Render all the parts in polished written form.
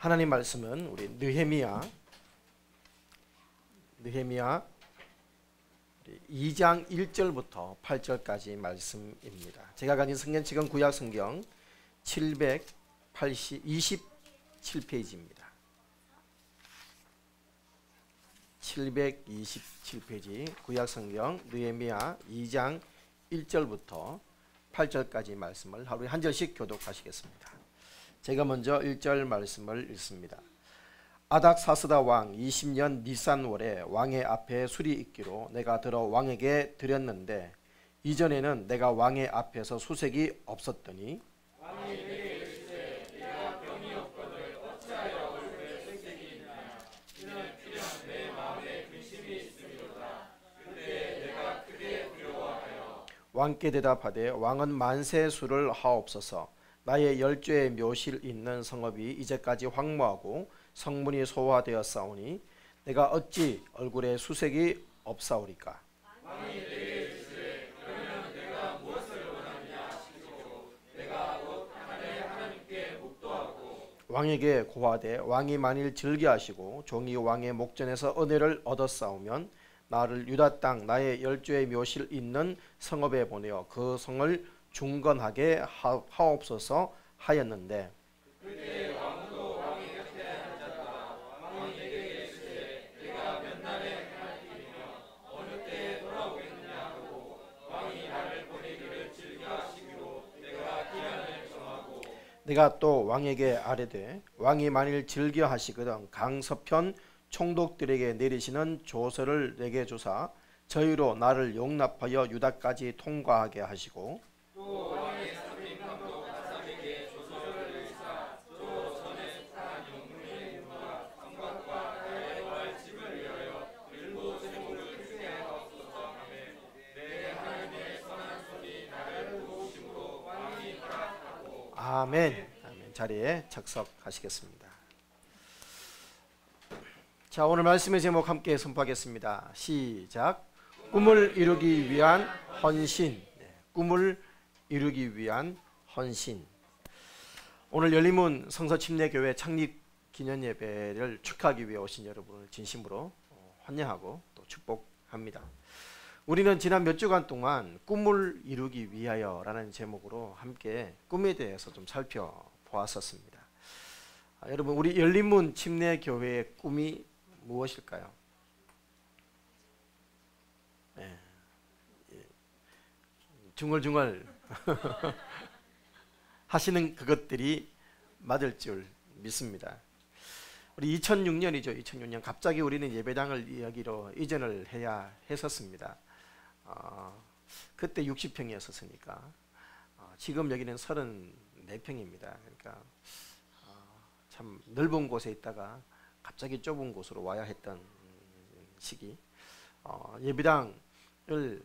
하나님 말씀은 우리 느헤미야 2장 1절부터 8절까지 말씀입니다. 제가 가진 성경책은 구약 성경 27페이지입니다. 727페이지 구약 성경 느헤미야 2장 1절부터 8절까지 말씀을 하루에 한 절씩 교독하시겠습니다. 제가 먼저 1절 말씀을 읽습니다. 아닥사스다 왕 20년 니산월에 왕의 앞에 술이 있기로 내가 들어 왕에게 드렸는데 이전에는 내가 왕의 앞에서 수색이 없었더니 왕이 내게 이르시되 내가 병이 없거늘 어찌하여 얼굴에 색색이 있나요? 이는 필연 내 마음에 근심이 있음이로다. 그때 내가 크게 두려워하여 왕께 대답하되 왕은 만세 술을 하옵소서. 나의 열조의 묘실 있는 성읍이 이제까지 황무하고 성문이 소화되었사오니 내가 어찌 얼굴에 수색이 없사오리까? 왕이 내게 이르시되 그러면 내가 무엇을 원하느냐 하시고 내가 곧 하늘의 하나님께 묵도하고 왕에게 고하되 왕이 만일 즐겨하시고 종이 왕의 목전에서 은혜를 얻었사오면 나를 유다 땅 나의 열조의 묘실 있는 성읍에 보내어 그 성을 중건하게 하옵소서 하였는데 그때 왕도 왕의 곁에 앉았다. 왕이 내게 이르시되 내가 몇 날에 갈 길이며 어느 때에 돌아오겠느냐 하고 왕이 나를 보내기를 즐겨하시기로 내가 기한을 정하고 내가 또 왕에게 아뢰되 왕이 만일 즐겨하시거든 강서편 총독들에게 내리시는 조서를 내게 주사 저희로 나를 용납하여 유다까지 통과하게 하시고 또 왕의 사부인 감독 아삽에게 조서를 내리사 또 전에 속한 영문의 문과 성곽과 여호와의 집을 위하여 일부 제목을 크게 하옵소서 하며 내 하나님의 선한 손이 나를 도우심으로 왕이 허락하고 아멘. 아멘. 자리에 착석하시겠습니다. 자, 오늘 말씀의 제목 함께 선포하겠습니다. 시작. 꿈을 이루기 위한 헌신. 꿈을 이루기 위한 헌신. 오늘 열린문 성서침례교회 창립 기념예배를 축하하기 위해 오신 여러분을 진심으로 환영하고 또 축복합니다. 우리는 지난 몇 주간 동안 꿈을 이루기 위하여 라는 제목으로 함께 꿈에 대해서 좀 살펴보았었습니다. 여러분, 우리 열린문 침례교회의 꿈이 무엇일까요? 네. 중얼중얼 하시는 그것들이 맞을 줄 믿습니다. 우리 2006년이죠. 2006년 갑자기 우리는 예배당을 이야기로 이전을 해야 했었습니다. 그때 60평이었으니까 지금 여기는 34평입니다. 그러니까 참 넓은 곳에 있다가 갑자기 좁은 곳으로 와야 했던 시기. 예배당을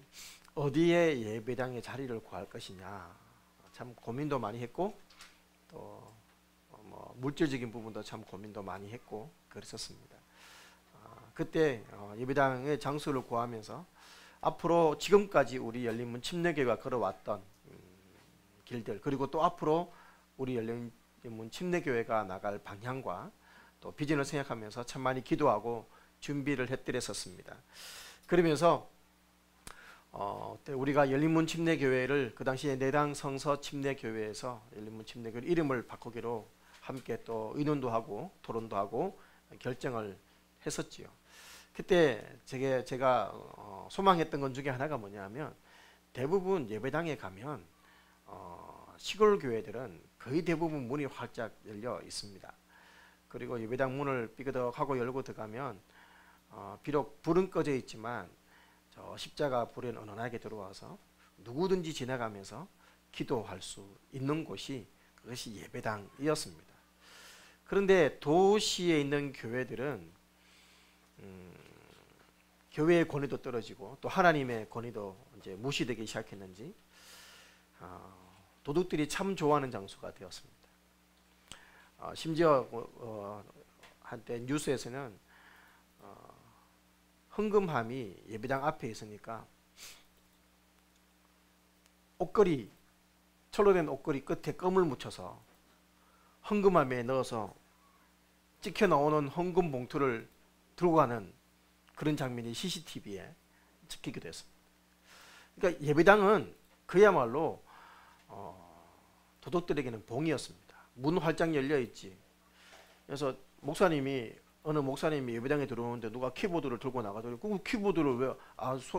어디에 예배당의 자리를 구할 것이냐 참 고민도 많이 했고 또 물질적인 부분도 참 고민도 많이 했고 그랬었습니다. 그때 예배당의 장소를 구하면서 앞으로 지금까지 우리 열린문 침례교회가 걸어왔던 길들 그리고 또 앞으로 우리 열린문 침례교회가 나갈 방향과 또 비전을 생각하면서 참 많이 기도하고 준비를 해드렸었습니다. 그러면서 우리가 열린문 침례교회를 그 당시에 내당 성서 침례교회에서 열린문 침례교회 이름을 바꾸기로 함께 또 의논도 하고 토론도 하고 결정을 했었지요. 그때 제가 소망했던 것 중에 하나가 뭐냐면 대부분 예배당에 가면 시골 교회들은 거의 대부분 문이 활짝 열려 있습니다. 그리고 예배당 문을 삐그덕하고 열고 들어가면 비록 불은 꺼져 있지만 저 십자가 불에 은은하게 들어와서 누구든지 지나가면서 기도할 수 있는 곳이 그것이 예배당이었습니다. 그런데 도시에 있는 교회들은 교회의 권위도 떨어지고 또 하나님의 권위도 이제 무시되기 시작했는지 도둑들이 참 좋아하는 장소가 되었습니다. 심지어 한때 뉴스에서는 헌금함이 예배당 앞에 있으니까 옷걸이, 철로 된 옷걸이 끝에 껌을 묻혀서 헌금함에 넣어서 찍혀 나오는 헌금 봉투를 들고 가는 그런 장면이 CCTV에 찍히기도 했습니다. 그러니까 예배당은 그야말로 도둑들에게는 봉이었습니다. 문 활짝 열려 있지. 그래서 어느 목사님이 예배당에 들어오는데 누가 키보드를 들고 나가더니 그 키보드를 왜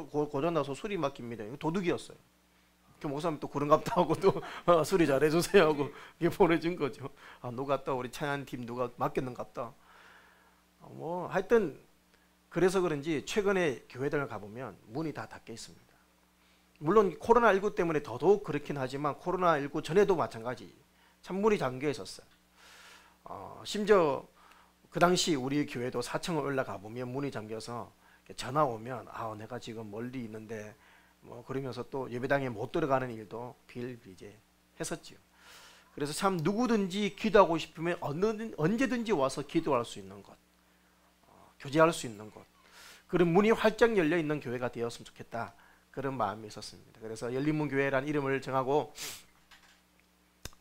고장나서 수리 맡깁니다. 이거 도둑이었어요. 그 목사님 또 그런갑다 하고 또 수리 잘해주세요 하고 이게 보내준 거죠. 누가 또 우리 찬양팀 누가 맡겼는갑다. 뭐 하여튼 그래서 그런지 최근에 교회들을 가보면 문이 다 닫혀 있습니다. 물론 코로나19 때문에 더더욱 그렇긴 하지만 코로나19 전에도 마찬가지 참 문이 잠겨 있었어요. 심지어 그 당시 우리 교회도 4층을 올라가 보면 문이 잠겨서 전화 오면 내가 지금 멀리 있는데 뭐 그러면서 또 예배당에 못 들어가는 일도 비일비재 했었지요. 그래서 참 누구든지 기도하고 싶으면 언제든지 와서 기도할 수 있는 곳, 교제할 수 있는 곳, 그런 문이 활짝 열려 있는 교회가 되었으면 좋겠다, 그런 마음이 있었습니다. 그래서 열린문 교회라는 이름을 정하고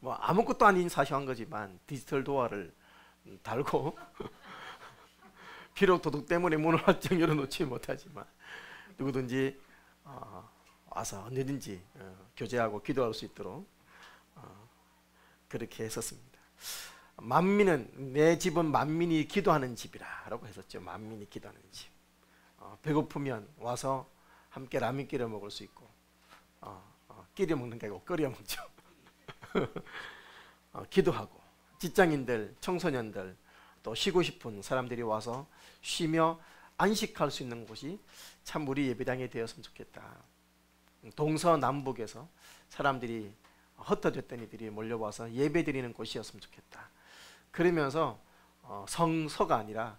뭐 아무것도 아닌 사실한 거지만 디지털 도어를 달고 비록 도둑 때문에 문을 활짝 열어놓지 못하지만 누구든지 와서 언제든지 교제하고 기도할 수 있도록 그렇게 했었습니다. 내 집은 만민이 기도하는 집이라 라고 했었죠. 만민이 기도하는 집. 배고프면 와서 함께 라면 끓여 먹을 수 있고, 끓여 먹는 게 아니고 끓여 먹죠. 기도하고 직장인들, 청소년들, 또 쉬고 싶은 사람들이 와서 쉬며 안식할 수 있는 곳이 참 우리 예배당이 되었으면 좋겠다. 동서남북에서 사람들이 흩어졌던 이들이 몰려와서 예배 드리는 곳이었으면 좋겠다. 그러면서 성서가 아니라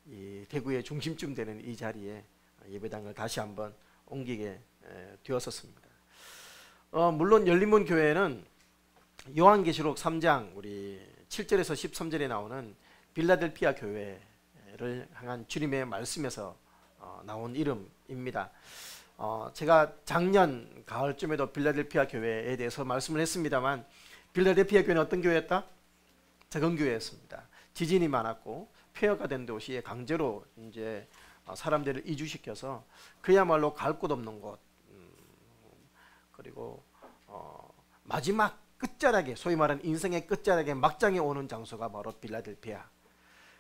이 대구의 중심쯤 되는 이 자리에 예배당을 다시 한번 옮기게 되었었습니다. 물론 열린문 교회는 요한계시록 3장 우리 7절에서 13절에 나오는 빌라델피아 교회를 향한 주님의 말씀에서 나온 이름입니다. 제가 작년 가을쯤에도 빌라델피아 교회에 대해서 말씀을 했습니다만, 빌라델피아 교회는 어떤 교회였다? 작은 교회였습니다. 지진이 많았고 폐허가 된 도시에 강제로 이제 사람들을 이주시켜서 그야말로 갈 곳 없는 곳, 그리고 마지막 끝자락에, 소위 말하는 인생의 끝자락에 막장에 오는 장소가 바로 빌라델피아.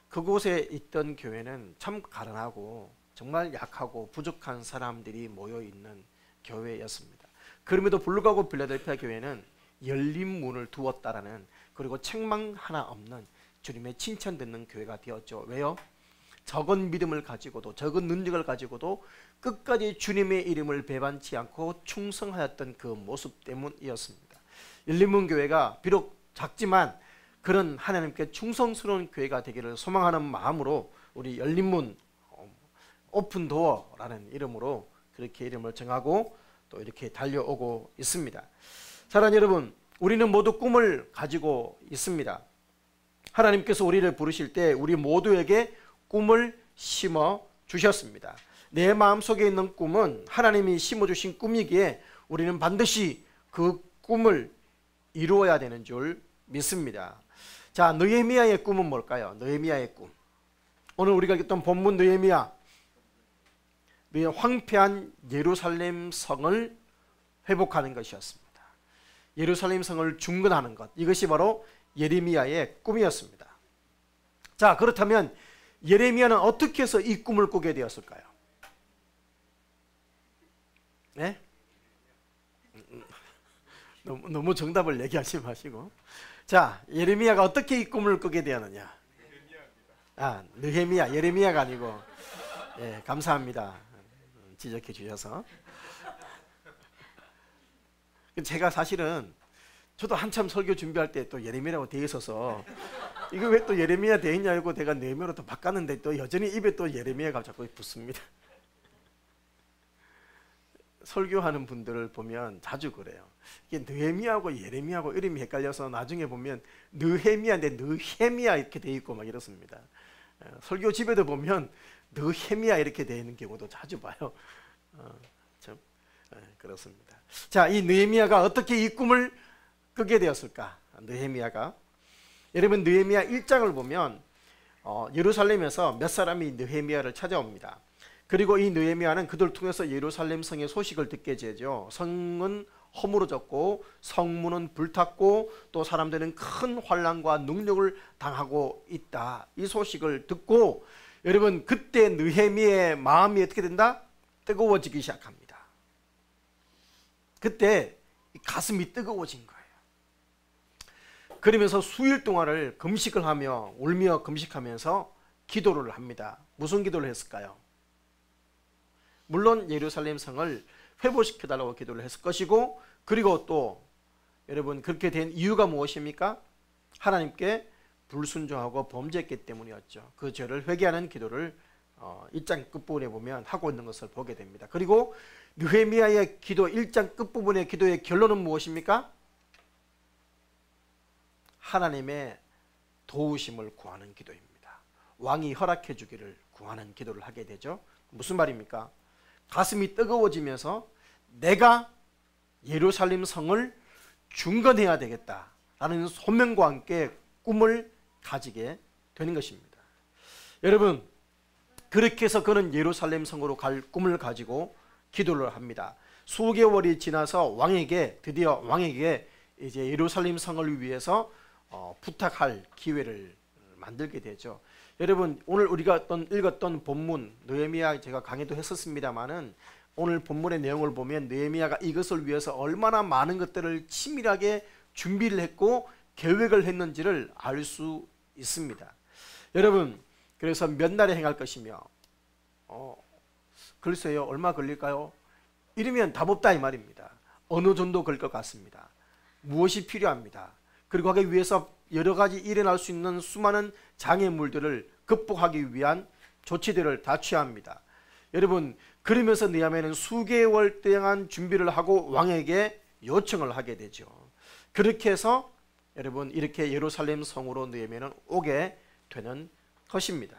그곳에 있던 교회는 참 가난하고 정말 약하고 부족한 사람들이 모여있는 교회였습니다. 그럼에도 불구하고 빌라델피아 교회는 열린 문을 두었다라는, 그리고 책망 하나 없는 주님의 칭찬 듣는 교회가 되었죠. 왜요? 적은 믿음을 가지고도, 적은 능력을 가지고도 끝까지 주님의 이름을 배반치 않고 충성하였던 그 모습 때문이었습니다. 열린문 교회가 비록 작지만 그런 하나님께 충성스러운 교회가 되기를 소망하는 마음으로 우리 열린문 오픈도어라는 이름으로 그렇게 이름을 정하고 또 이렇게 달려오고 있습니다. 사랑하는 여러분, 우리는 모두 꿈을 가지고 있습니다. 하나님께서 우리를 부르실 때 우리 모두에게 꿈을 심어 주셨습니다. 내 마음속에 있는 꿈은 하나님이 심어주신 꿈이기에 우리는 반드시 그 꿈을 이루어야 되는 줄 믿습니다. 자, 느헤미야의 꿈은 뭘까요? 느헤미야의 꿈. 오늘 우리가 읽었던 본문 느헤미야, 황폐한 예루살렘 성을 회복하는 것이었습니다. 예루살렘 성을 중건하는 것, 이것이 바로 예레미야의 꿈이었습니다. 자, 그렇다면 예레미야는 어떻게 해서 이 꿈을 꾸게 되었을까요? 네? 너무 정답을 얘기하지 마시고. 자, 예레미야가 어떻게 이 꿈을 꾸게 되었느냐? 느헤미야, 예레미야가 아니고. 예, 감사합니다. 지적해 주셔서. 제가 사실은 저도 한참 설교 준비할 때 또 예레미야라고 되어 있어서 이거 왜 또 예레미야 되어 있냐고 내가 네미야로 또 바꿨는데 또 여전히 입에 또 예레미야가 자꾸 붙습니다. 설교하는 분들을 보면 자주 그래요. 이게 느헤미야하고 예레미야하고 이름이 헷갈려서 나중에 보면 느헤미야인데 느헤미야 이렇게 되어 있고 막 이렇습니다. 설교 집에도 보면 느헤미야 이렇게 되어 있는 경우도 자주 봐요. 참 그렇습니다. 자, 이 느헤미야가 어떻게 이 꿈을 꾸게 되었을까? 느헤미야가, 여러분 느헤미야 1장을 보면 예루살렘에서 몇 사람이 느헤미야를 찾아옵니다. 그리고 이 느헤미야는 그들 통해서 예루살렘 성의 소식을 듣게 되죠. 성은 허물어졌고 성문은 불탔고 또 사람들은 큰 환난과 능력을 당하고 있다. 이 소식을 듣고 여러분 그때 느헤미야의 마음이 어떻게 된다? 뜨거워지기 시작합니다. 그때 가슴이 뜨거워진 거예요. 그러면서 수일 동안을 금식을 하며 울며 금식하면서 기도를 합니다. 무슨 기도를 했을까요? 물론 예루살렘 성을 회복시켜달라고 기도를 했을 것이고, 그리고 또 여러분 그렇게 된 이유가 무엇입니까? 하나님께 불순종하고 범죄했기 때문이었죠. 그 죄를 회개하는 기도를 1장 끝부분에 보면 하고 있는 것을 보게 됩니다. 그리고 느헤미야의 기도 1장 끝부분의 기도의 결론은 무엇입니까? 하나님의 도우심을 구하는 기도입니다. 왕이 허락해 주기를 구하는 기도를 하게 되죠. 무슨 말입니까? 가슴이 뜨거워지면서 내가 예루살렘 성을 중건해야 되겠다라는 소명과 함께 꿈을 가지게 되는 것입니다. 여러분 그렇게 해서 그는 예루살렘 성으로 갈 꿈을 가지고 기도를 합니다. 수개월이 지나서 드디어 왕에게 이제 예루살렘 성을 위해서 부탁할 기회를 만들게 되죠. 여러분 오늘 우리가 읽었던 본문 느헤미야 제가 강의도 했었습니다마는 오늘 본문의 내용을 보면 느헤미야가 이것을 위해서 얼마나 많은 것들을 치밀하게 준비를 했고 계획을 했는지를 알 수 있습니다. 여러분 그래서 몇 날에 행할 것이며 글쎄요 얼마 걸릴까요? 이러면 답 없다 이 말입니다. 어느 정도 걸릴 것 같습니다. 무엇이 필요합니다. 그리고 하기 위해서 여러 가지 일어날 수 있는 수많은 장애물들을 극복하기 위한 조치들을 다 취해야 합니다. 여러분 그러면서 느헤미야는 수개월 동안 준비를 하고 왕에게 요청을 하게 되죠. 그렇게 해서 여러분 이렇게 예루살렘 성으로 느헤미야는 오게 되는 것입니다.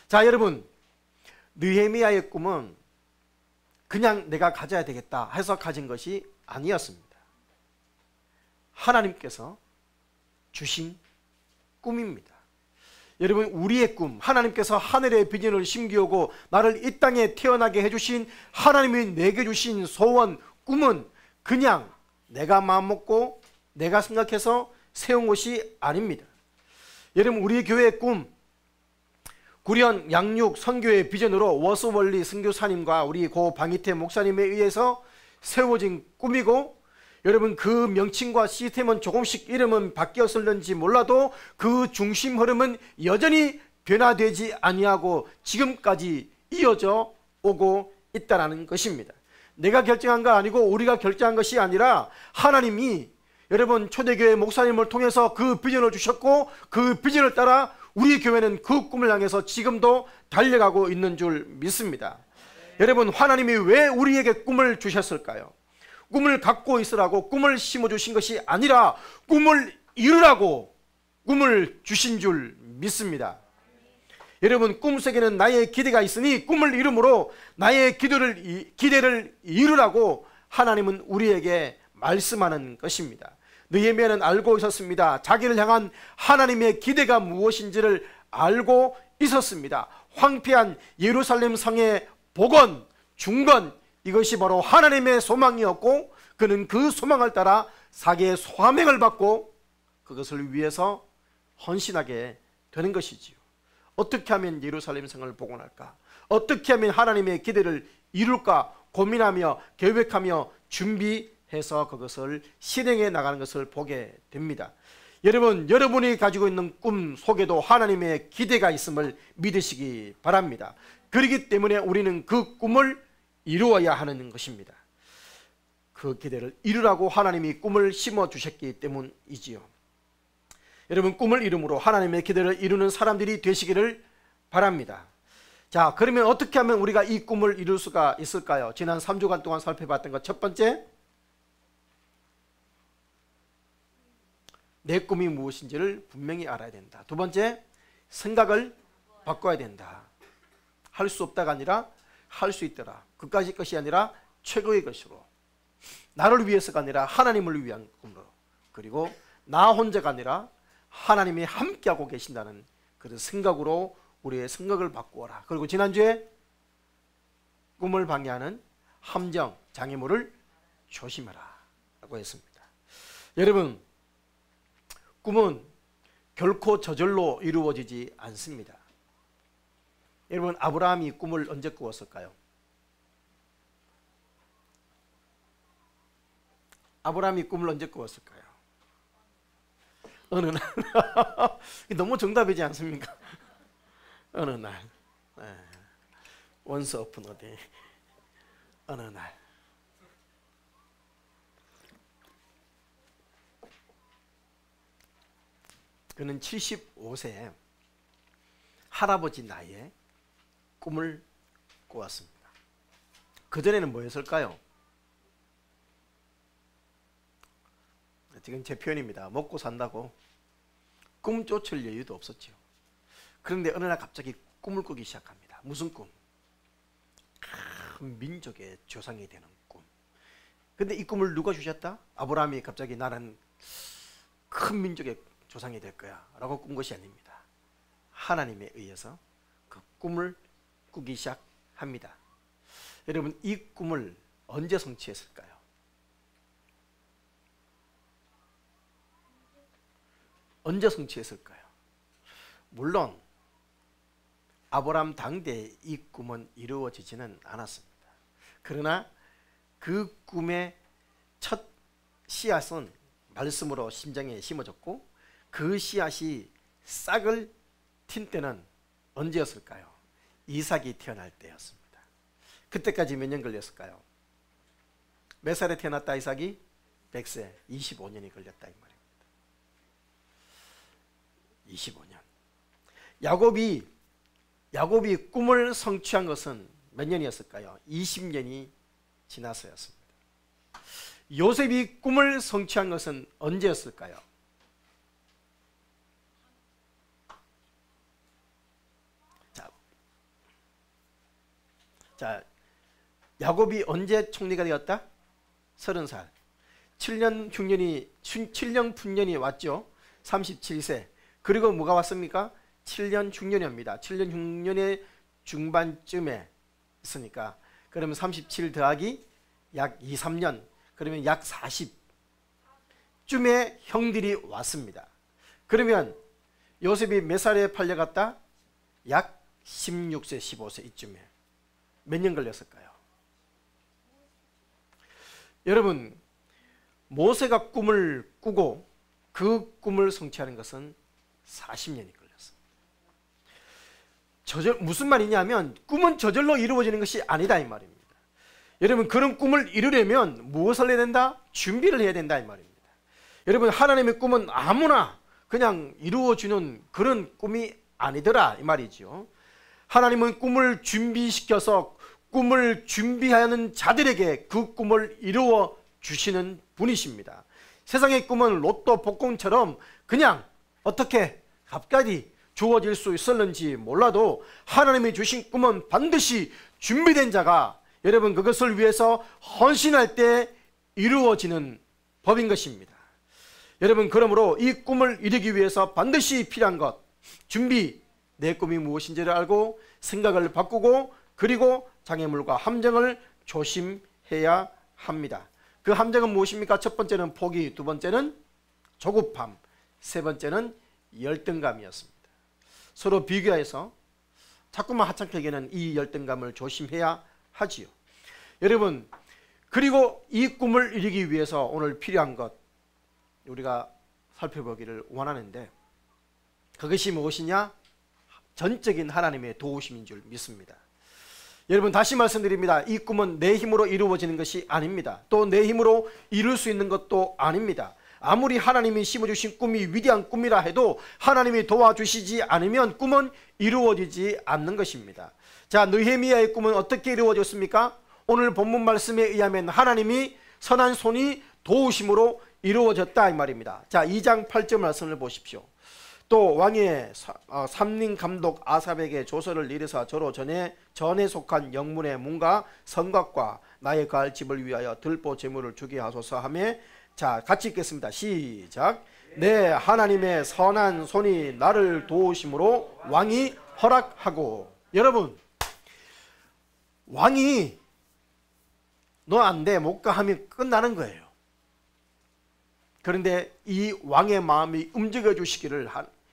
자 여러분 느헤미야의 꿈은 그냥 내가 가져야 되겠다 해서 가진 것이 아니었습니다. 하나님께서 주신 꿈입니다. 여러분 우리의 꿈, 하나님께서 하늘의 비전을 심기오고 나를 이 땅에 태어나게 해주신 하나님이 내게 주신 소원, 꿈은 그냥 내가 마음먹고 내가 생각해서 세운 것이 아닙니다. 여러분 우리 교회의 꿈, 구련 양육 선교의 비전으로 워스월리 선교사님과 우리 고 방희태 목사님에 의해서 세워진 꿈이고, 여러분 그 명칭과 시스템은 조금씩 이름은 바뀌었을는지 몰라도 그 중심 흐름은 여전히 변화되지 아니하고 지금까지 이어져 오고 있다는 것입니다. 내가 결정한 거 아니고 우리가 결정한 것이 아니라 하나님이 여러분 초대교회 목사님을 통해서 그 비전을 주셨고 그 비전을 따라 우리 교회는 그 꿈을 향해서 지금도 달려가고 있는 줄 믿습니다. 여러분 하나님이 왜 우리에게 꿈을 주셨을까요? 꿈을 갖고 있으라고 꿈을 심어주신 것이 아니라 꿈을 이루라고 꿈을 주신 줄 믿습니다. 여러분 꿈속에는 나의 기대가 있으니 꿈을 이름으로 나의 기대를 이루라고 하나님은 우리에게 말씀하는 것입니다. 느헤미야는 알고 있었습니다. 자기를 향한 하나님의 기대가 무엇인지를 알고 있었습니다. 황폐한 예루살렘 성의 복원, 중건, 이것이 바로 하나님의 소망이었고 그는 그 소망을 따라 사계의 소명을 받고 그것을 위해서 헌신하게 되는 것이지요. 어떻게 하면 예루살렘 성을 복원할까? 어떻게 하면 하나님의 기대를 이룰까 고민하며 계획하며 준비해서 그것을 실행해 나가는 것을 보게 됩니다. 여러분, 여러분이 가지고 있는 꿈 속에도 하나님의 기대가 있음을 믿으시기 바랍니다. 그렇기 때문에 우리는 그 꿈을 이루어야 하는 것입니다. 그 기대를 이루라고 하나님이 꿈을 심어주셨기 때문이지요. 여러분 꿈을 이름으로 하나님의 기대를 이루는 사람들이 되시기를 바랍니다. 자, 그러면 어떻게 하면 우리가 이 꿈을 이룰 수가 있을까요? 지난 3주간 동안 살펴봤던 것, 첫 번째, 내 꿈이 무엇인지를 분명히 알아야 된다. 두 번째, 생각을 바꿔야 된다. 할 수 없다가 아니라 할 수 있더라. 그까지 것이 아니라 최고의 것으로, 나를 위해서가 아니라 하나님을 위한 꿈으로, 그리고 나 혼자가 아니라 하나님이 함께하고 계신다는 그래서 생각으로 우리의 생각을 바꾸어라. 그리고 지난주에 꿈을 방해하는 함정, 장애물을 조심하라 라고 했습니다. 여러분, 꿈은 결코 저절로 이루어지지 않습니다. 여러분, 아브라함이 꿈을 언제 꾸었을까요? 아브라함이 꿈을 언제 꾸었을까요? 어느 날. 너무 정답이지 않습니까? 어느 날. 원스 오픈 어디. 어느 날. 그는 75세 할아버지 나이에 꿈을 꾸었습니다. 그전에는 뭐였을까요? 지금 제 표현입니다. 먹고 산다고 꿈 쫓을 여유도 없었죠. 그런데 어느 날 갑자기 꿈을 꾸기 시작합니다. 무슨 꿈? 큰 민족의 조상이 되는 꿈. 근데 이 꿈을 누가 주셨다? 아브라함이 갑자기 나는 큰 민족의 조상이 될 거야 라고 꾼 것이 아닙니다. 하나님에 의해서 그 꿈을 꾸기 시작합니다. 여러분, 이 꿈을 언제 성취했을까요? 언제 성취했을까요? 물론 아브라함 당대에 이 꿈은 이루어지지는 않았습니다. 그러나 그 꿈의 첫 씨앗은 말씀으로 심장에 심어졌고 그 씨앗이 싹을 텄 때는 언제였을까요? 이삭이 태어날 때였습니다. 그때까지 몇 년 걸렸을까요? 몇 살에 태어났다 이삭이? 100세, 25년이 걸렸다 이 말입니다. 25년. 야곱이 꿈을 성취한 것은 몇 년이었을까요? 20년이 지나서였습니다. 요셉이 꿈을 성취한 것은 언제였을까요? 자, 야곱이 언제 총리가 되었다? 30살. 7년 흉년이 왔죠. 37세. 그리고 뭐가 왔습니까? 7년 흉년입니다. 7년 흉년의 중반쯤에 있으니까 그러면 37 더하기 약 2, 3년 그러면 약 40쯤에 형들이 왔습니다. 그러면 요셉이 몇 살에 팔려갔다? 약 16세, 15세 이쯤에. 몇 년 걸렸을까요? 여러분, 모세가 꿈을 꾸고 그 꿈을 성취하는 것은 40년이 걸렸습니다. 무슨 말이냐면 꿈은 저절로 이루어지는 것이 아니다 이 말입니다. 여러분, 그런 꿈을 이루려면 무엇을 해야 된다? 준비를 해야 된다 이 말입니다. 여러분, 하나님의 꿈은 아무나 그냥 이루어주는 그런 꿈이 아니더라 이 말이죠. 하나님은 꿈을 준비시켜서 꿈을 준비하는 자들에게 그 꿈을 이루어 주시는 분이십니다. 세상의 꿈은 로또 복권처럼 그냥 어떻게 갑자기 주어질 수 있었는지 몰라도 하나님이 주신 꿈은 반드시 준비된 자가 여러분 그것을 위해서 헌신할 때 이루어지는 법인 것입니다. 여러분, 그러므로 이 꿈을 이루기 위해서 반드시 필요한 것, 준비, 내 꿈이 무엇인지를 알고 생각을 바꾸고 그리고 장애물과 함정을 조심해야 합니다. 그 함정은 무엇입니까? 첫 번째는 포기, 두 번째는 조급함, 세 번째는 열등감이었습니다. 서로 비교해서 자꾸만 하찮게는 이 열등감을 조심해야 하지요. 여러분, 그리고 이 꿈을 이루기 위해서 오늘 필요한 것 우리가 살펴보기를 원하는데 그것이 무엇이냐? 전적인 하나님의 도우심인 줄 믿습니다. 여러분, 다시 말씀드립니다. 이 꿈은 내 힘으로 이루어지는 것이 아닙니다. 또 내 힘으로 이룰 수 있는 것도 아닙니다. 아무리 하나님이 심어주신 꿈이 위대한 꿈이라 해도 하나님이 도와주시지 않으면 꿈은 이루어지지 않는 것입니다. 자, 느헤미야의 꿈은 어떻게 이루어졌습니까? 오늘 본문 말씀에 의하면 하나님이 선한 손이 도우심으로 이루어졌다 이 말입니다. 자, 2장 8절 말씀을 보십시오. 또 왕의 삼림 감독 아삽에게 조서를 이르사 저로 전에 속한 영문의 문과 성곽과 나의 가을 집을 위하여 들보 제물을 주게 하소서 하며, 자, 같이 읽겠습니다. 시작. 내 하나님의 선한 손이 나를 도우심으로 왕이 허락하고. 여러분, 왕이 너 안 돼, 못 가 하면 끝나는 거예요. 그런데 이 왕의 마음이 움직여 주시기를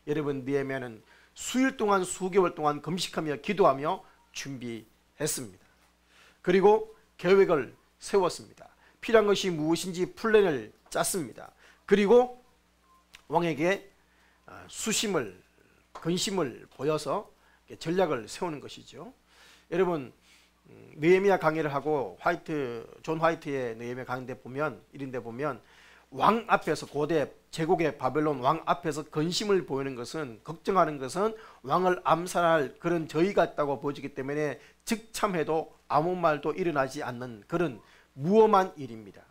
여러분, 느헤미야는 수일 동안, 수개월 동안 금식하며 기도하며 준비했습니다. 그리고 계획을 세웠습니다. 필요한 것이 무엇인지 플랜을 짰습니다. 그리고 왕에게 수심을, 근심을 보여서 전략을 세우는 것이죠. 여러분, 느헤미야 강의를 하고 존 화이트의 느헤미야 강의인데 보면, 이런 데 보면 왕 앞에서, 고대 제국의 바벨론 왕 앞에서 근심을 보이는 것은, 걱정하는 것은 왕을 암살할 그런 저희가 있다고 보여지기 때문에 즉참해도 아무 말도 일어나지 않는 그런 무엄한 일입니다.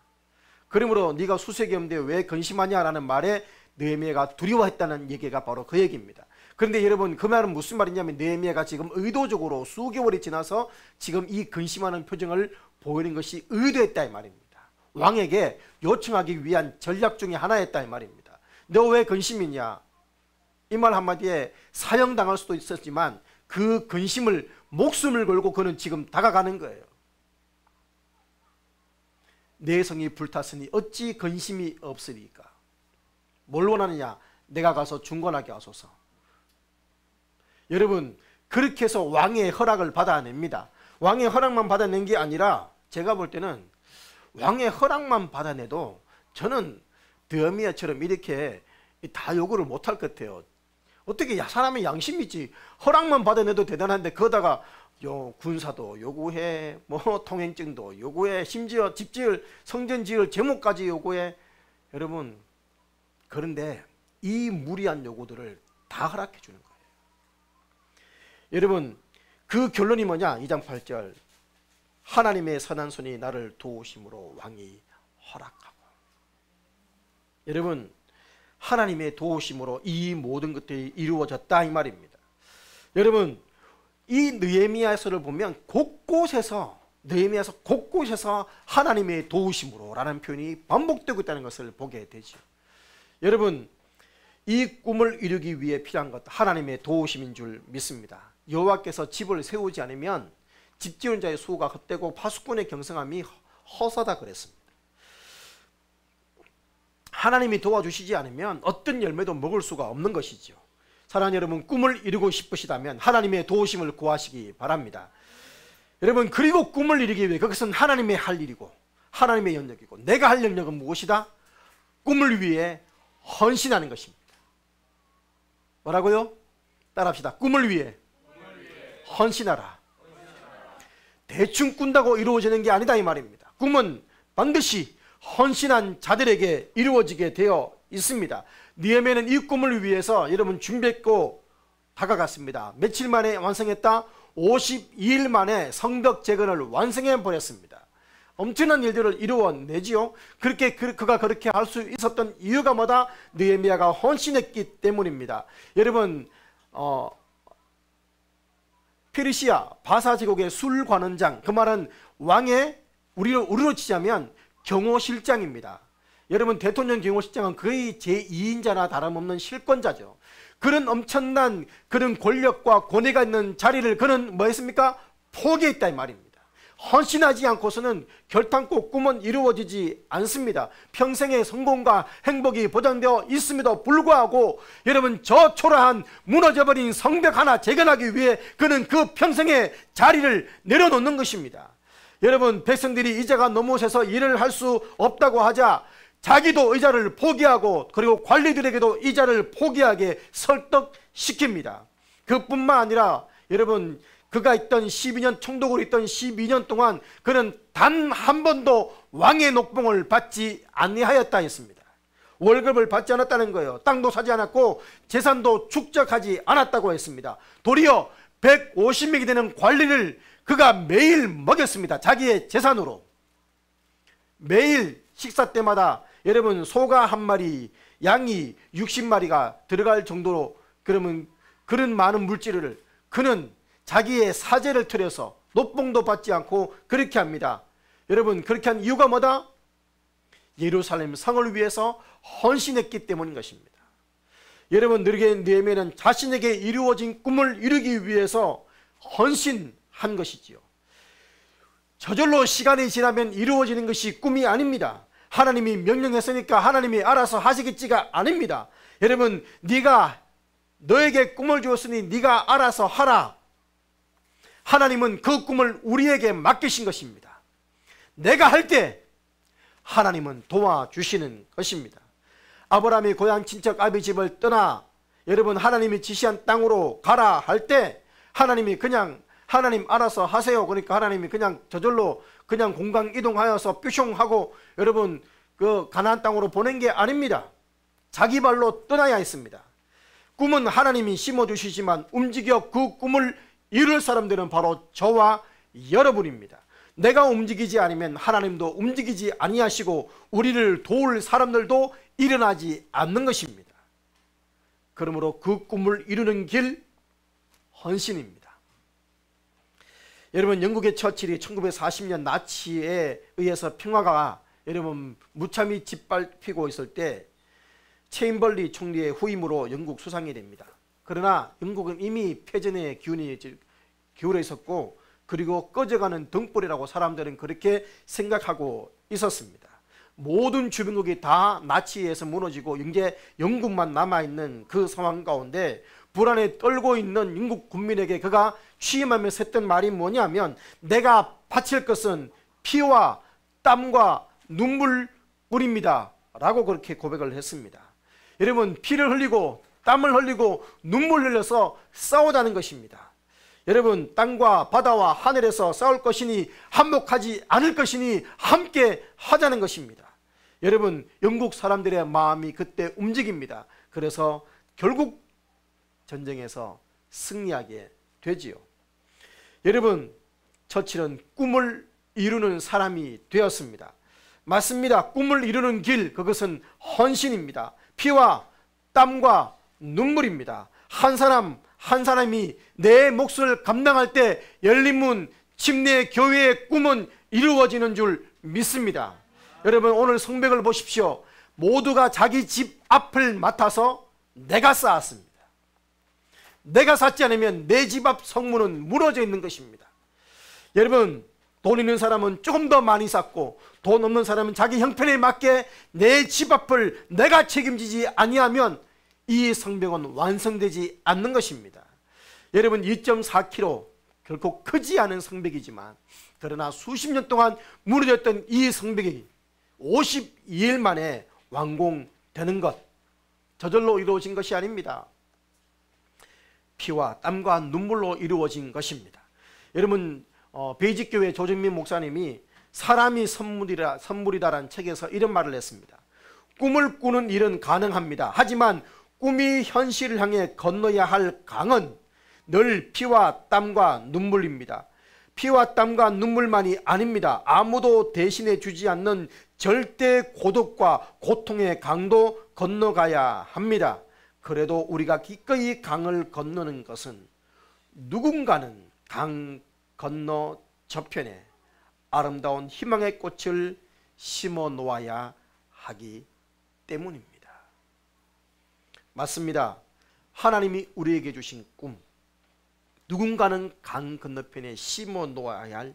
그러므로 네가 수색이 없는데 왜 근심하냐라는 말에 느헤미야가 두려워했다는 얘기가 바로 그 얘기입니다. 그런데 여러분, 그 말은 무슨 말이냐면 느헤미야가 지금 의도적으로 수개월이 지나서 지금 이 근심하는 표정을 보이는 것이 의도했다 이 말입니다. 왕에게 요청하기 위한 전략 중에 하나였다 이 말입니다. 너 왜 근심이냐? 이 말 한마디에 사형당할 수도 있었지만 그 근심을 목숨을 걸고 그는 지금 다가가는 거예요. 내 성이 불탔으니 어찌 근심이 없으리까? 뭘 원하느냐? 내가 가서 중건하게 하소서. 여러분, 그렇게 해서 왕의 허락을 받아냅니다. 왕의 허락만 받아낸 게 아니라 제가 볼 때는 왕의 허락만 받아내도 저는 느헤미야처럼 이렇게 다 요구를 못할 것 같아요. 어떻게 사람의 양심이 있지, 허락만 받아내도 대단한데 거기다가 군사도 요구해, 뭐 통행증도 요구해, 심지어 집 지을, 성전 지을 제목까지 요구해. 여러분, 그런데 이 무리한 요구들을 다 허락해 주는 거예요. 여러분, 그 결론이 뭐냐? 2장 8절, 하나님의 선한 손이 나를 도우심으로 왕이 허락하고. 여러분, 하나님의 도우심으로 이 모든 것들이 이루어졌다 이 말입니다. 여러분, 이 느헤미야서를 보면 곳곳에서, 느헤미야서 곳곳에서 하나님의 도우심으로 라는 표현이 반복되고 있다는 것을 보게 되죠. 여러분, 이 꿈을 이루기 위해 필요한 것, 하나님의 도우심인 줄 믿습니다. 여호와께서 집을 세우지 않으면 집 지은 자의 수고가 헛되고 파수꾼의 경성함이 허사다 그랬습니다. 하나님이 도와주시지 않으면 어떤 열매도 먹을 수가 없는 것이죠. 사랑하는 여러분, 꿈을 이루고 싶으시다면 하나님의 도우심을 구하시기 바랍니다. 여러분, 그리고 꿈을 이루기 위해, 그것은 하나님의 할 일이고 하나님의 영역이고, 내가 할 영역은 무엇이다? 꿈을 위해 헌신하는 것입니다. 뭐라고요? 따라합시다. 꿈을 위해 헌신하라. 대충 꾼다고 이루어지는 게 아니다 이 말입니다. 꿈은 반드시 헌신한 자들에게 이루어지게 되어 있습니다. 느헤미야는 이 꿈을 위해서 여러분 준비했고 다가갔습니다. 며칠 만에 완성했다? 52일 만에 성벽 재건을 완성해 버렸습니다. 엄청난 일들을 이루어내지요. 그가 그렇게 할 수 있었던 이유가 뭐다? 느헤미야가 헌신했기 때문입니다. 여러분, 페르시아 바사 제국의 술관원장, 그 말은 왕의 우리로 치자면 경호실장입니다. 여러분, 대통령 경호실장은 거의 제2인자나 다름없는 실권자죠. 그런 엄청난 그런 권력과 권위가 있는 자리를 그는 뭐 했습니까? 포기했다 이 말입니다. 헌신하지 않고서는 결탄코 꿈은 이루어지지 않습니다. 평생의 성공과 행복이 보장되어 있음에도 불구하고 여러분, 저 초라한 무너져버린 성벽 하나 재건하기 위해 그는 그 평생의 자리를 내려놓는 것입니다. 여러분, 백성들이 이자가 너무 세서 일을 할 수 없다고 하자 자기도 의자를 포기하고 그리고 관리들에게도 이자를 포기하게 설득시킵니다. 그뿐만 아니라 여러분, 그가 있던 12년, 총독으로 있던 12년 동안 그는 단 한 번도 왕의 녹봉을 받지 아니하였다 했습니다. 월급을 받지 않았다는 거예요. 땅도 사지 않았고 재산도 축적하지 않았다고 했습니다. 도리어 150명이 되는 관리를 그가 매일 먹였습니다. 자기의 재산으로. 매일 식사 때마다 여러분, 소가 한 마리, 양이 60마리가 들어갈 정도로 그러면 그런 많은 물질을 그는 자기의 사제를 틀어서 녹봉도 받지 않고 그렇게 합니다. 여러분, 그렇게 한 이유가 뭐다? 예루살렘 성을 위해서 헌신했기 때문인 것입니다. 여러분, 느헤미야는 자신에게 이루어진 꿈을 이루기 위해서 헌신한 것이지요. 저절로 시간이 지나면 이루어지는 것이 꿈이 아닙니다. 하나님이 명령했으니까 하나님이 알아서 하시겠지가 아닙니다. 여러분, 네가 너에게 꿈을 주었으니 네가 알아서 하라. 하나님은 그 꿈을 우리에게 맡기신 것입니다. 내가 할 때 하나님은 도와주시는 것입니다. 아브라함이 고향 친척 아비 집을 떠나 여러분 하나님이 지시한 땅으로 가라 할 때 하나님이 그냥 하나님 알아서 하세요. 그러니까 하나님이 그냥 저절로 그냥 공강 이동하여서 뾰숑하고 여러분 그 가나안 땅으로 보낸 게 아닙니다. 자기 발로 떠나야 했습니다. 꿈은 하나님이 심어주시지만 움직여 그 꿈을 이룰 사람들은 바로 저와 여러분입니다. 내가 움직이지 않으면 하나님도 움직이지 아니하시고 우리를 도울 사람들도 일어나지 않는 것입니다. 그러므로 그 꿈을 이루는 길 헌신입니다. 여러분, 영국의 처칠이 1940년 나치에 의해서 평화가 여러분 무참히 짓밟히고 있을 때 체인벌리 총리의 후임으로 영국 수상이 됩니다. 그러나 영국은 이미 패전의 기운이 기울어 있었고 그리고 꺼져가는 등불이라고 사람들은 그렇게 생각하고 있었습니다. 모든 주변국이 다 나치에 의해서 무너지고 이제 영국만 남아있는 그 상황 가운데 불안에 떨고 있는 영국 국민에게 그가 취임하면서 했던 말이 뭐냐면 내가 바칠 것은 피와 땀과 눈물뿐입니다 라고 그렇게 고백을 했습니다. 여러분, 피를 흘리고 땀을 흘리고 눈물 흘려서 싸우자는 것입니다. 여러분, 땅과 바다와 하늘에서 싸울 것이니 한몫하지 않을 것이니 함께 하자는 것입니다. 여러분, 영국 사람들의 마음이 그때 움직입니다. 그래서 결국 전쟁에서 승리하게 되지요. 여러분, 처칠은 꿈을 이루는 사람이 되었습니다. 맞습니다. 꿈을 이루는 길, 그것은 헌신입니다. 피와 땀과 눈물입니다. 한 사람 한 사람이 내 몫을 감당할 때 열린문 침례 교회의 꿈은 이루어지는 줄 믿습니다. 여러분, 오늘 성벽을 보십시오. 모두가 자기 집 앞을 맡아서 내가 쌓았습니다. 내가 쌓지 않으면 내 집 앞 성문은 무너져 있는 것입니다. 여러분, 돈 있는 사람은 조금 더 많이 쌓고 돈 없는 사람은 자기 형편에 맞게 내 집 앞을 내가 책임지지 아니하면 이 성벽은 완성되지 않는 것입니다. 여러분, 2.4km 결코 크지 않은 성벽이지만 그러나 수십 년 동안 무너졌던 이 성벽이 52일 만에 완공되는 것, 저절로 이루어진 것이 아닙니다. 피와 땀과 눈물로 이루어진 것입니다. 여러분, 베이직교회 조정민 목사님이 사람이 선물이다라는 책에서 이런 말을 했습니다. 꿈을 꾸는 일은 가능합니다. 하지만 꿈이 현실을 향해 건너야 할 강은 늘 피와 땀과 눈물입니다. 피와 땀과 눈물만이 아닙니다. 아무도 대신해 주지 않는 절대 고독과 고통의 강도 건너가야 합니다. 그래도 우리가 기꺼이 강을 건너는 것은 누군가는 강 건너 저편에 아름다운 희망의 꽃을 심어 놓아야 하기 때문입니다. 맞습니다. 하나님이 우리에게 주신 꿈, 누군가는 강 건너편에 심어 놓아야 할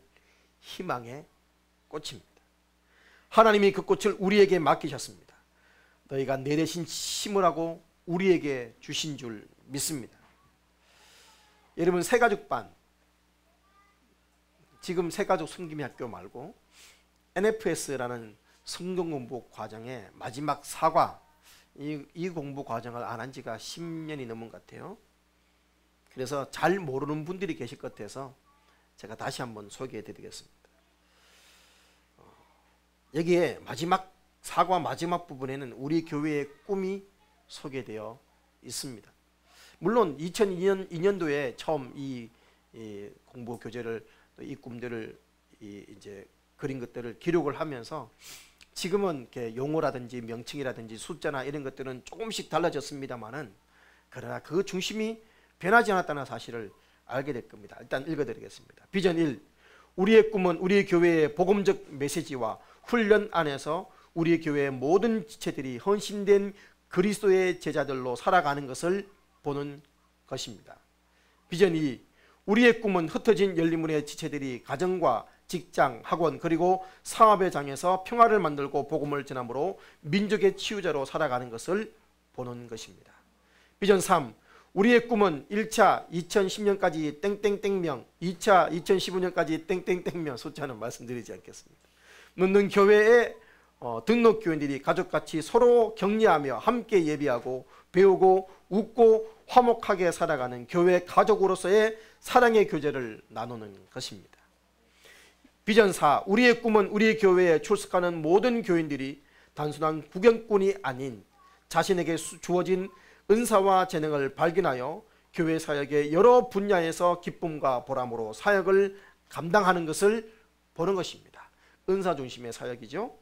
희망의 꽃입니다. 하나님이 그 꽃을 우리에게 맡기셨습니다. 너희가 내 대신 심으라고 우리에게 주신 줄 믿습니다. 여러분, 새가족반, 지금 새가족 성김학교 말고 NFS라는 성경공부 과정의 마지막 사과, 이 공부 과정을 안 한 지가 10년이 넘은 것 같아요. 그래서 잘 모르는 분들이 계실 것 같아서 제가 다시 한번 소개해 드리겠습니다. 여기에 마지막 사과 마지막 부분에는 우리 교회의 꿈이 소개되어 있습니다. 물론 2002년도에 처음 이 공부 교재를, 이 꿈들을 이제 그린 것들을 기록을 하면서 지금은 이렇게 용어라든지 명칭이라든지 숫자나 이런 것들은 조금씩 달라졌습니다만은 그러나 그 중심이 변하지 않았다는 사실을 알게 될 겁니다. 일단 읽어드리겠습니다. 비전 1. 우리의 꿈은 우리 교회의 복음적 메시지와 훈련 안에서 우리 교회의 모든 지체들이 헌신된 그리스도의 제자들로 살아가는 것을 보는 것입니다. 비전 2. 우리의 꿈은 흩어진 열린문의 지체들이 가정과 직장, 학원 그리고 사업의 장에서 평화를 만들고 복음을 전함으로 민족의 치유자로 살아가는 것을 보는 것입니다. 비전 3. 우리의 꿈은 1차 2010년까지 땡땡땡명, 2차 2015년까지 땡땡땡명, 숫자는 말씀드리지 않겠습니다. 넣는 교회의 등록 교인들이 가족같이 서로 격려하며 함께 예배하고 배우고 웃고 화목하게 살아가는 교회 가족으로서의 사랑의 교제를 나누는 것입니다. 비전 4. 우리의 꿈은 우리 교회에 출석하는 모든 교인들이 단순한 구경꾼이 아닌 자신에게 주어진 은사와 재능을 발견하여 교회 사역의 여러 분야에서 기쁨과 보람으로 사역을 감당하는 것을 보는 것입니다. 은사 중심의 사역이죠.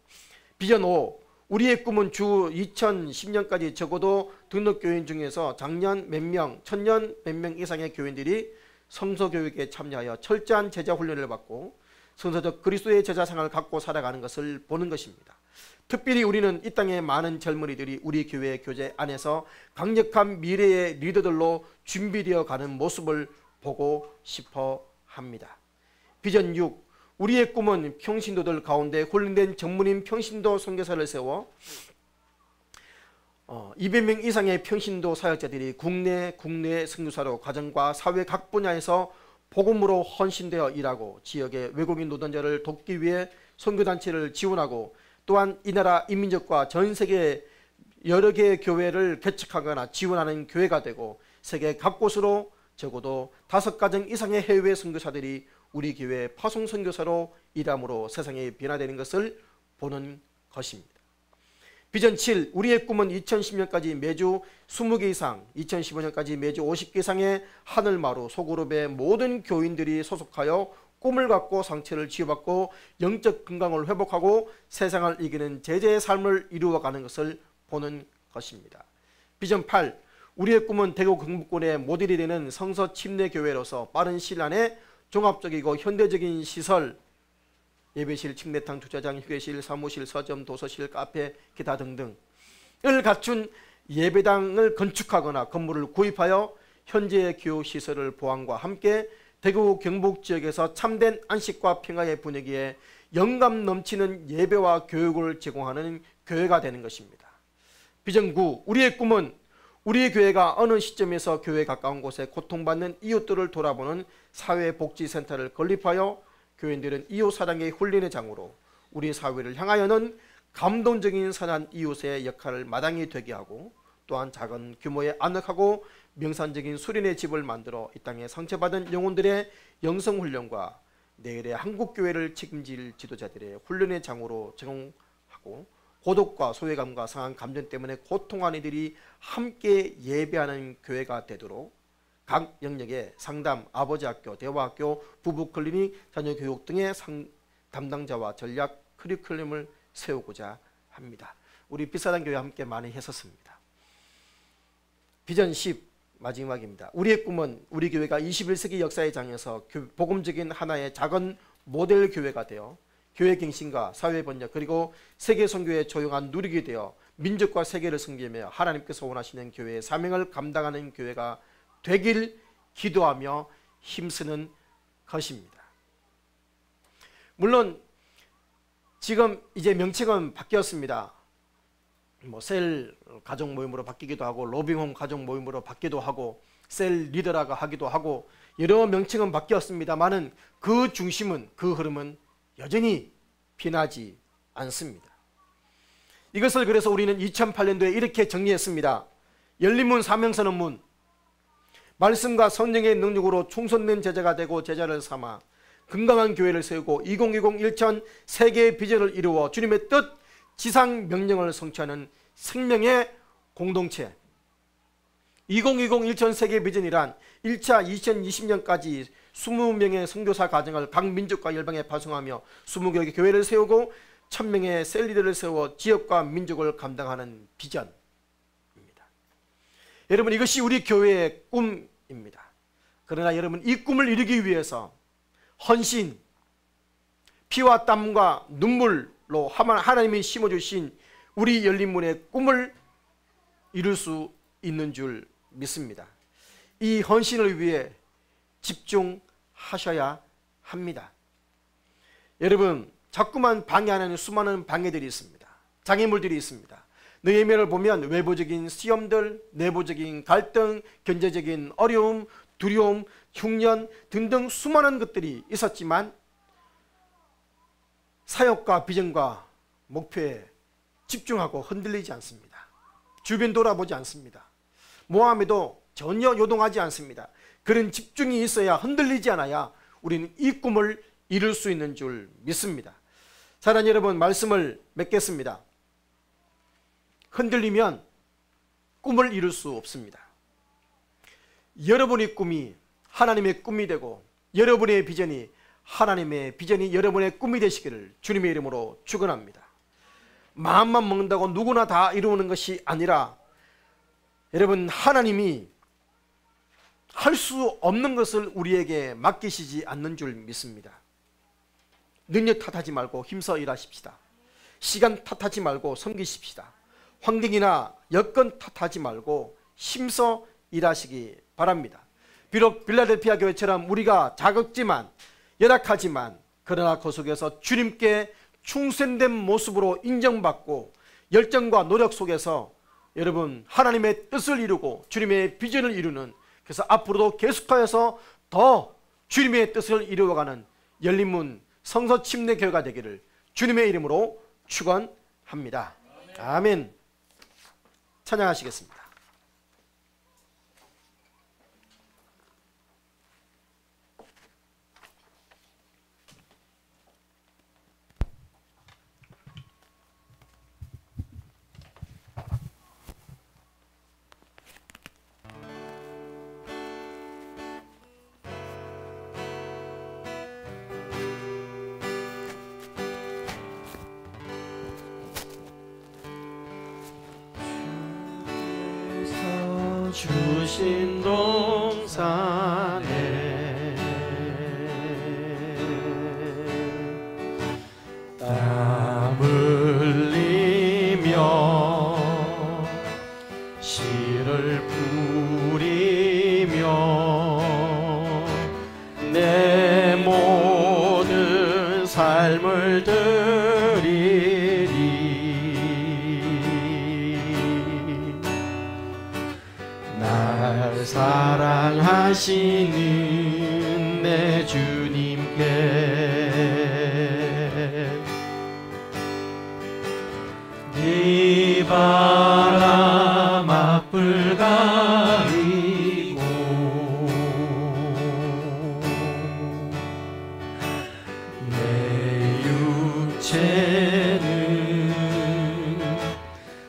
비전 5. 우리의 꿈은 주 2010년까지 적어도 등록교인 중에서 작년 몇 명, 천년 몇 명 이상의 교인들이 성서교육에 참여하여 철저한 제자훈련을 받고 성서적 그리스도의 제자상을 갖고 살아가는 것을 보는 것입니다. 특별히 우리는 이 땅의 많은 젊은이들이 우리 교회의 교제 안에서 강력한 미래의 리더들로 준비되어 가는 모습을 보고 싶어 합니다. 비전 6. 우리의 꿈은 평신도들 가운데 훈련된 전문인 평신도 선교사를 세워 200명 이상의 평신도 사역자들이 국내 선교사로 가정과 사회 각 분야에서 복음으로 헌신되어 일하고 지역의 외국인 노동자를 돕기 위해 선교단체를 지원하고 또한 이 나라 이민족과 전 세계 여러 개의 교회를 개척하거나 지원하는 교회가 되고 세계 각곳으로 적어도 5가정 이상의 해외 선교사들이 우리 교회 파송 선교사로 일함으로 세상이 변화되는 것을 보는 것입니다. 비전 7. 우리의 꿈은 2010년까지 매주 20개 이상, 2015년까지 매주 50개 이상의 하늘마루 소그룹의 모든 교인들이 소속하여 꿈을 갖고 상처를 치유받고 영적 건강을 회복하고 세상을 이기는 제자의 삶을 이루어가는 것을 보는 것입니다. 비전 8. 우리의 꿈은 대구 경북권의 모델이 되는 성서 침례교회로서 빠른 시일 안에 종합적이고 현대적인 시설, 예배실, 침례탕, 주차장, 휴게실, 사무실, 서점, 도서실, 카페, 기타 등등을 갖춘 예배당을 건축하거나 건물을 구입하여 현재의 교육시설을 보완과 함께 대구 경북 지역에서 참된 안식과 평화의 분위기에 영감 넘치는 예배와 교육을 제공하는 교회가 되는 것입니다. 비전 9. 우리의 꿈은 우리 교회가 어느 시점에서 교회 가까운 곳에 고통받는 이웃들을 돌아보는 사회복지센터를 건립하여 교인들은 이웃사랑의 훈련의 장으로 우리 사회를 향하여는 감동적인 선한 이웃의 역할을 마땅히 되게 하고 또한 작은 규모의 안락하고 명산적인 수련의 집을 만들어 이 땅에 상처받은 영혼들의 영성훈련과 내일의 한국교회를 책임질 지도자들의 훈련의 장으로 제공하고 고독과 소외감과 상한 감정 때문에 고통한 이들이 함께 예배하는 교회가 되도록 각 영역의 상담, 아버지학교, 대화학교, 부부클리닉, 자녀교육 등의 담당자와 전략 커리큘럼을 세우고자 합니다. 우리 빛사랑 교회 함께 많이 했었습니다. 비전 10 마지막입니다. 우리의 꿈은 우리 교회가 21세기 역사의 장에서 복음적인 하나의 작은 모델 교회가 되어 교회 갱신과 사회 번역 그리고 세계 선교의 조용한 누리게 되어 민족과 세계를 섬기며 하나님께서 원하시는 교회의 사명을 감당하는 교회가 되길 기도하며 힘쓰는 것입니다. 물론 지금 이제 명칭은 바뀌었습니다. 셀 가족 모임으로 바뀌기도 하고 로빙홈 가족 모임으로 바뀌기도 하고 셀 리더라고 하기도 하고 여러 명칭은 바뀌었습니다만은 그 중심은 그 흐름은 여전히 변하지 않습니다. 이것을 그래서 우리는 2008년도에 이렇게 정리했습니다. 열린문 사명선언문. 말씀과 성령의 능력으로 충성된 제자가 되고 제자를 삼아 건강한 교회를 세우고 2020 일천 세계의 비전을 이루어 주님의 뜻 지상 명령을 성취하는 생명의 공동체. 2020 일천 세계 비전이란 1차 2020년까지 20명의 선교사 가정을 각 민족과 열방에 파송하며 20개의 교회를 세우고 1000명의 셀리더를 세워 지역과 민족을 감당하는 비전입니다. 여러분 이것이 우리 교회의 꿈입니다. 그러나 여러분 이 꿈을 이루기 위해서 헌신, 피와 땀과 눈물, 하나님이 심어주신 우리 열린문의 꿈을 이룰 수 있는 줄 믿습니다. 이 헌신을 위해 집중하셔야 합니다. 여러분, 자꾸만 방해하는 수많은 방해들이 있습니다. 장애물들이 있습니다. 느헤미야를 보면 외부적인 시험들, 내부적인 갈등, 경제적인 어려움, 두려움, 흉년 등등 수많은 것들이 있었지만 사역과 비전과 목표에 집중하고 흔들리지 않습니다. 주변 돌아보지 않습니다. 모함에도 전혀 요동하지 않습니다. 그런 집중이 있어야, 흔들리지 않아야 우리는 이 꿈을 이룰 수 있는 줄 믿습니다. 사랑하는 여러분, 말씀을 맺겠습니다. 흔들리면 꿈을 이룰 수 없습니다. 여러분의 꿈이 하나님의 꿈이 되고 여러분의 비전이 하나님의 비전이 여러분의 꿈이 되시기를 주님의 이름으로 축원합니다. 마음만 먹는다고 누구나 다 이루는 것이 아니라 여러분, 하나님이 할 수 없는 것을 우리에게 맡기시지 않는 줄 믿습니다. 능력 탓하지 말고 힘써 일하십시다. 시간 탓하지 말고 섬기십시다. 환경이나 여건 탓하지 말고 힘써 일하시기 바랍니다. 비록 빌라델피아 교회처럼 우리가 작았지만 열악하지만 그러나 그 속에서 주님께 충성된 모습으로 인정받고 열정과 노력 속에서 여러분 하나님의 뜻을 이루고 주님의 비전을 이루는, 그래서 앞으로도 계속하여서 더 주님의 뜻을 이루어가는 열린문 성서 침례 교회가 되기를 주님의 이름으로 축원합니다. 아멘. 찬양하시겠습니다. 주신 동산에 땀 흘리며 씨를 뿌리며 내 모든 삶을 드리리. 날 사랑하시는 내 주님께 네 바람 앞을 가리고 내 육체는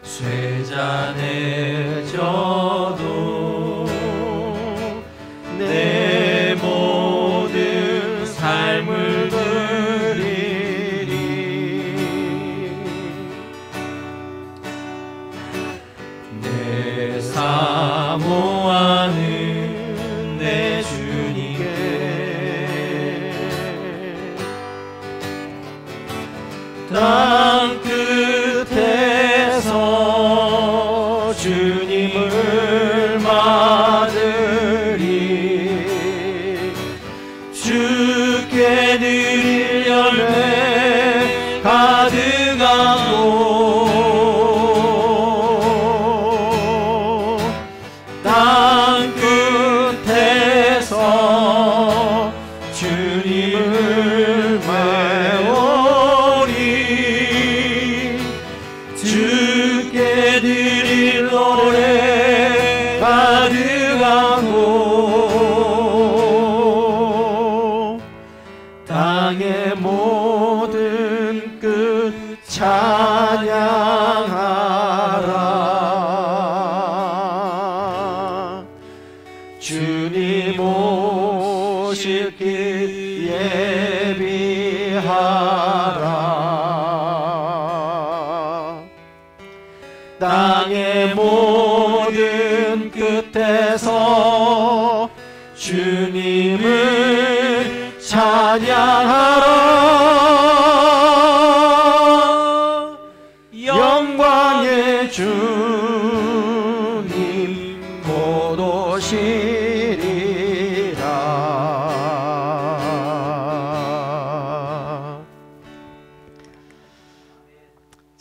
쇠잔해져도 내 모든 삶을 드리리. 내 사모하는 내 주님께 땅 끝에서 주님을 맞으리. 주께 드릴 열매 가득하고 땅 끝에서 주님을 배우리. 주께 드릴 노래 가득하고 땅의 모든 끝 찬양하라. 주님 오실 길 예비하라. 땅의 모든 끝에서 주님을 찬양하라.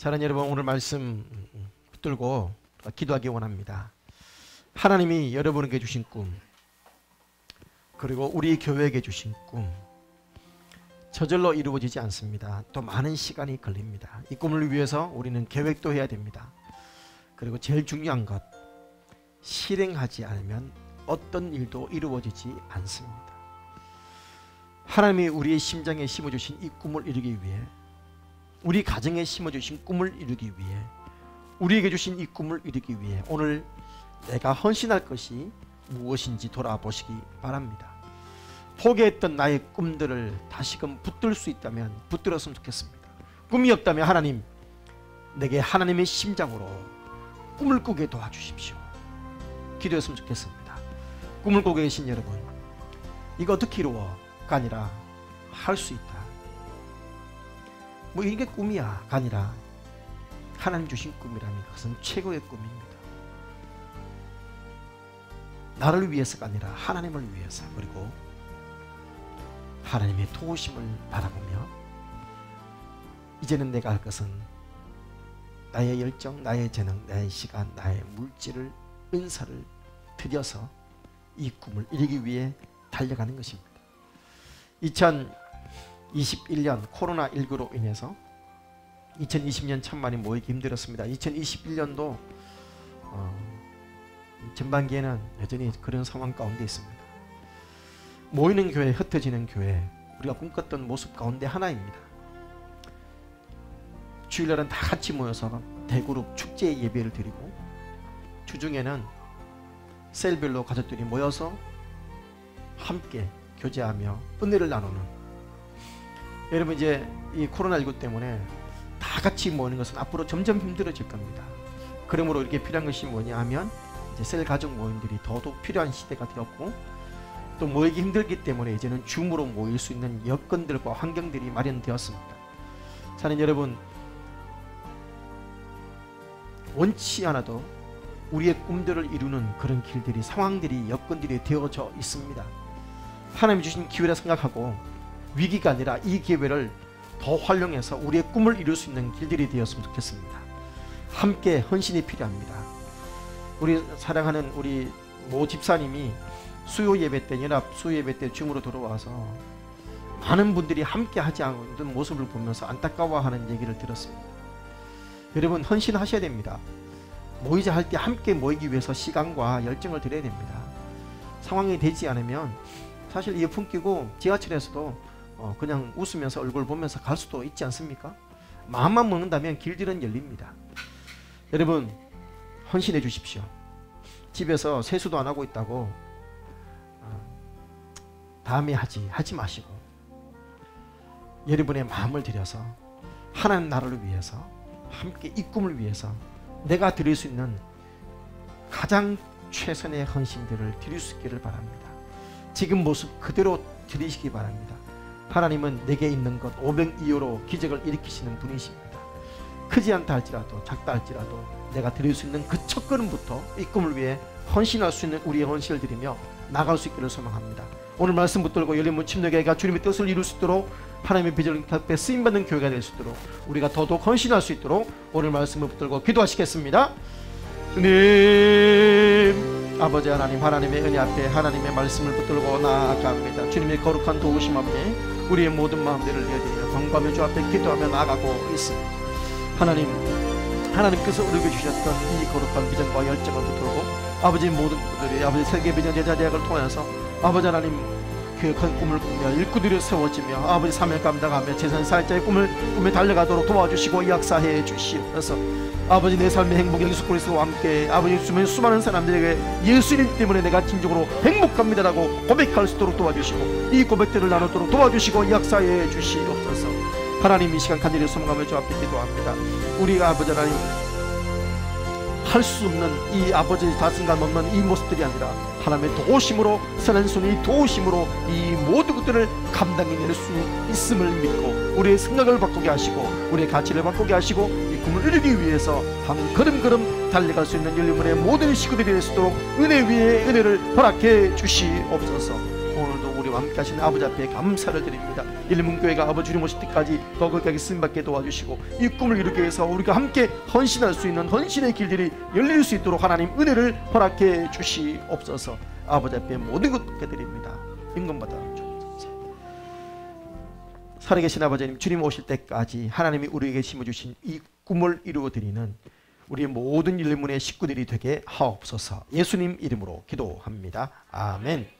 사랑하는 여러분, 오늘 말씀 붙들고 기도하기 원합니다. 하나님이 여러분에게 주신 꿈, 그리고 우리 교회에게 주신 꿈, 저절로 이루어지지 않습니다. 또 많은 시간이 걸립니다. 이 꿈을 위해서 우리는 계획도 해야 됩니다. 그리고 제일 중요한 것, 실행하지 않으면 어떤 일도 이루어지지 않습니다. 하나님이 우리의 심장에 심어주신 이 꿈을 이루기 위해, 우리 가정에 심어주신 꿈을 이루기 위해, 우리에게 주신 이 꿈을 이루기 위해 오늘 내가 헌신할 것이 무엇인지 돌아보시기 바랍니다. 포기했던 나의 꿈들을 다시금 붙들 수 있다면 붙들었으면 좋겠습니다. 꿈이 없다면 하나님, 내게 하나님의 심장으로 꿈을 꾸게 도와주십시오. 기도했으면 좋겠습니다. 꿈을 꾸고 계신 여러분, 이거 어떻게 이루어가 아니라 할 수 있다. 뭐 이게 꿈이야 가 아니라 하나님 주신 꿈이라면 그것은 최고의 꿈입니다. 나를 위해서가 아니라 하나님을 위해서, 그리고 하나님의 도우심을 바라보며 이제는 내가 할 것은 나의 열정, 나의 재능, 나의 시간, 나의 물질을, 은사를 들여서 이 꿈을 이루기 위해 달려가는 것입니다. 2021년 코로나19로 인해서 2020년 참 많이 모이기 힘들었습니다. 2021년도 전반기에는 여전히 그런 상황 가운데 있습니다. 모이는 교회, 흩어지는 교회, 우리가 꿈꿨던 모습 가운데 하나입니다. 주일날은 다 같이 모여서 대그룹 축제 예배를 드리고, 주중에는 셀별로 가족들이 모여서 함께 교제하며 은혜를 나누는, 여러분 이제 이 코로나19 때문에 다 같이 모이는 것은 앞으로 점점 힘들어질 겁니다. 그러므로 이렇게 필요한 것이 뭐냐 하면 이제 셀 가족 모임들이 더더욱 필요한 시대가 되었고, 또 모이기 힘들기 때문에 이제는 줌으로 모일 수 있는 여건들과 환경들이 마련되었습니다. 사는 여러분, 원치 않아도 우리의 꿈들을 이루는 그런 길들이, 상황들이, 여건들이 되어져 있습니다. 하나님이 주신 기회라 생각하고 위기가 아니라 이 기회를 더 활용해서 우리의 꿈을 이룰 수 있는 길들이 되었으면 좋겠습니다. 함께 헌신이 필요합니다. 우리 사랑하는 우리 모 집사님이 수요 예배 때, 연합 수요 예배 때 줌으로 들어와서 많은 분들이 함께 하지 않는 모습을 보면서 안타까워하는 얘기를 들었습니다. 여러분, 헌신하셔야 됩니다. 모이자 할 때 함께 모이기 위해서 시간과 열정을 드려야 됩니다. 상황이 되지 않으면 사실 이어폰 끼고 지하철에서도 그냥 웃으면서 얼굴 보면서 갈 수도 있지 않습니까? 마음만 먹는다면 길들은 열립니다. 여러분, 헌신해 주십시오. 집에서 세수도 안 하고 있다고 다음에 하지 마시고, 여러분의 마음을 들여서 하나님 나라를 위해서, 함께 이 꿈을 위해서 내가 드릴 수 있는 가장 최선의 헌신들을 드릴 수 있기를 바랍니다. 지금 모습 그대로 드리시기 바랍니다. 하나님은 내게 있는 것 500이호로 기적을 일으키시는 분이십니다. 크지 않다 할지라도, 작다 할지라도 내가 드릴 수 있는 그 첫 걸음부터 이 꿈을 위해 헌신할 수 있는 우리의 헌신을 드리며 나갈 수 있기를 소망합니다. 오늘 말씀 붙들고 열린 문 침례교회가 주님의 뜻을 이룰 수 있도록, 하나님의 비전을 격배 쓰임받는 교회가 될 수 있도록, 우리가 더더욱 헌신할 수 있도록 오늘 말씀을 붙들고 기도하시겠습니다. 주님, 아버지 하나님, 하나님의 은혜 앞에 하나님의 말씀을 붙들고 나아갑니다. 주님의 거룩한 도우심 앞에 우리의 모든 마음들을 내어드리며 광범위 주 앞에 기도하며 나아가고 있습니다. 하나님께서 우리에게 주셨던 이 거룩한 비전과 열정을 붙들고 아버지 모든 분들이 아버지 세계 비전 제자 대학을 통해서 아버지 하나님 큰 꿈을 꾸며 일꾼들이 세워지며 아버지 사명 감당하며 제3사역자의 꿈에 달려가도록 도와주시고 역사해 주시옵소서. 아버지 내 삶의 행복 예수 그리스도와 함께 아버지 주변 수많은 사람들에게 예수님 때문에 내가 진정으로 행복합니다라고 고백할 수 있도록 도와주시고 이 고백들을 나누도록 도와주시고 역사해 주시옵소서. 하나님, 이 시간 간절히 소망하며 주 앞에 기도합니다. 우리가 아버지 하나님 할 수 없는 이 아버지 자신감 없는 이 모습들이 아니라 하나님의 도우심으로, 선한 손이 도우심으로 이 모든 것들을 감당해낼 수 있음을 믿고 우리의 생각을 바꾸게 하시고 우리의 가치를 바꾸게 하시고 이 꿈을 이루기 위해서 한 걸음걸음 달려갈 수 있는 열린문의 모든 식구들이 될 수 있도록 은혜 위에 은혜를 허락해 주시옵소서. 오늘도 우리 우리와 함께 하시는 아버지 앞에 감사를 드립니다. 일문교회가 아버지 주님 오실 때까지 더 거룩하게 쓰임받게 도와주시고 이 꿈을 이루기 위해서 우리가 함께 헌신할 수 있는 헌신의 길들이 열릴 수 있도록 하나님 은혜를 허락해 주시옵소서. 아버지 앞에 모든 것 드립니다. 인권받아 주옵소서. 살아계신 아버지님, 주님 오실 때까지 하나님이 우리에게 심어주신 이 꿈을 이루어드리는 우리의 모든 일문의 식구들이 되게 하옵소서. 예수님 이름으로 기도합니다. 아멘.